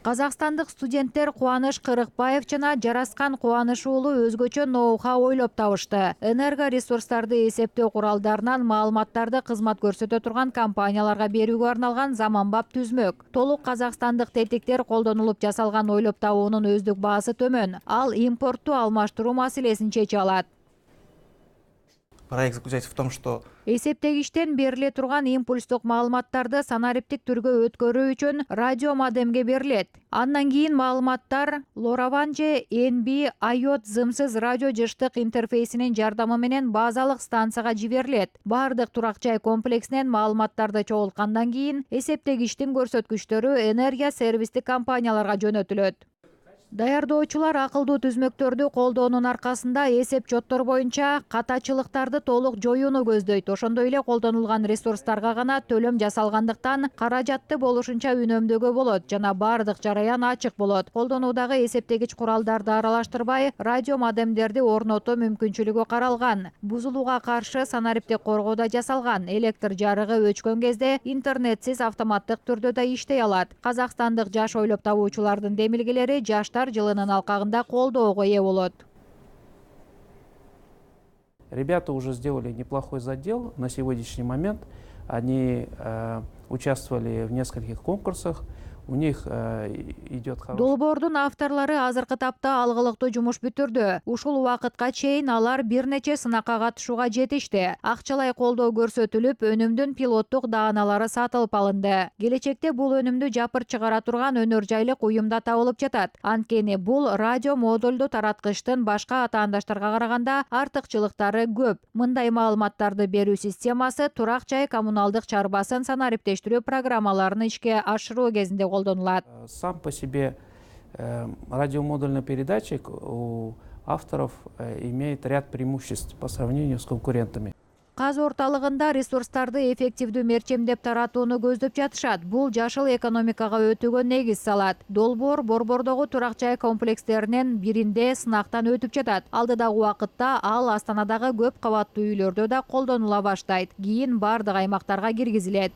Казакстандык студенттер Кубаныч Кырыкбаев жана Жараскан Кубаныч уулу өзгөчө ноу-хау ойлоп табышты. Энерго ресурстарды эсептөө куралдарынан маалыматтарды кызмат көрсөтө турган компанияларга берүүгө арналган заманбап түзмөк. Толук казакстандык тетиктер колдонулуп жасалган ойлоп табуунун өздүк баасы төмөн. Ал импортту алмаштыруу маселесин чече алат. Проект заключается в том, что Эсептегичтен бериле турган импульстук маалыматтарды санариптик түргө өткөрүү үчүн радио модемге берилет. Андан кийин маалыматтар LoRaWAN же NB IoT зымсыз радио жыштык интерфейсинин жардамы менен базалык станцияга жиберилет. Бардык турак жай комплексинен маалыматтарды чогулткандан кийин эсептегичтин көрсөткүчтөрү энергия сервистик компанияларга жөнөтүлөт. Даярдоочулар акылдуу түзмөктөрдү колдоонун аркасында эсеп чоттор боюнча катачылыктарды толук жоюуну көздөйт. Ошондой эле колдонулган ресурстарга гана төлөм жасалгандыктан каражатты болушунча үнөмдөөгө болот жана бардык жараян ачык болот. Колдонуудагы эсептегич куралдарды аралаштырбай, радио модемдерди орнотуу мүмкүнчүлүгү каралган. Бузулууга каршы санариптик коргоо да жасалган. Электр жарыгы өчкөн кезде интернетсиз автоматтык түрдө да иштей алат. Казакстандык жаш ойлоп табуучулардын демилгелери жаштар жылынын алкагында колдоого ээ болот. Ребята уже сделали неплохой задел на сегодняшний момент. Они участвовали в нескольких конкурсах. У них идет хороший... Долбоордун авторлары азыркы тапта алгылыктуу жумуш бүтүрдү. Ушул убакытка чейин алар бир нече сынакка катышууга жетишти. Акчалай колдоо көрсөтүлүп, өнүмдүн пилоттук дааналары сатылып алынды. Келечекте бул өнүмдү жапырт чыгара турган өнөр жайлык уюмда табылып жатат. Анткени бул радио модулдуу тараткычтын башка атаандаштарга караганда артыкчылыктары көп. Мындай маалыматтарды берүү системасы турак жай коммуналдык чарбасын санариптештирүү программаларын ишке ашыруу кезинде колдонулат. Сам по себе радиомодульный передатчик у авторов имеет ряд преимуществ по сравнению с конкурентами. Каз орталыгында ресурстарды эффективдүү мерчемдеп таратууну көздөп жатышат. Бул жашыл экономикага өтүүгө негиз салат. Долбоор Борбордогу турак жай комплекстеринин биринде сынактан өтүп жатат. Алдыдагы убакытта ал Астанадагы көп кабаттуу үйлөрдө да колдонула баштайт. Кийин бардык аймактарга киргизилет.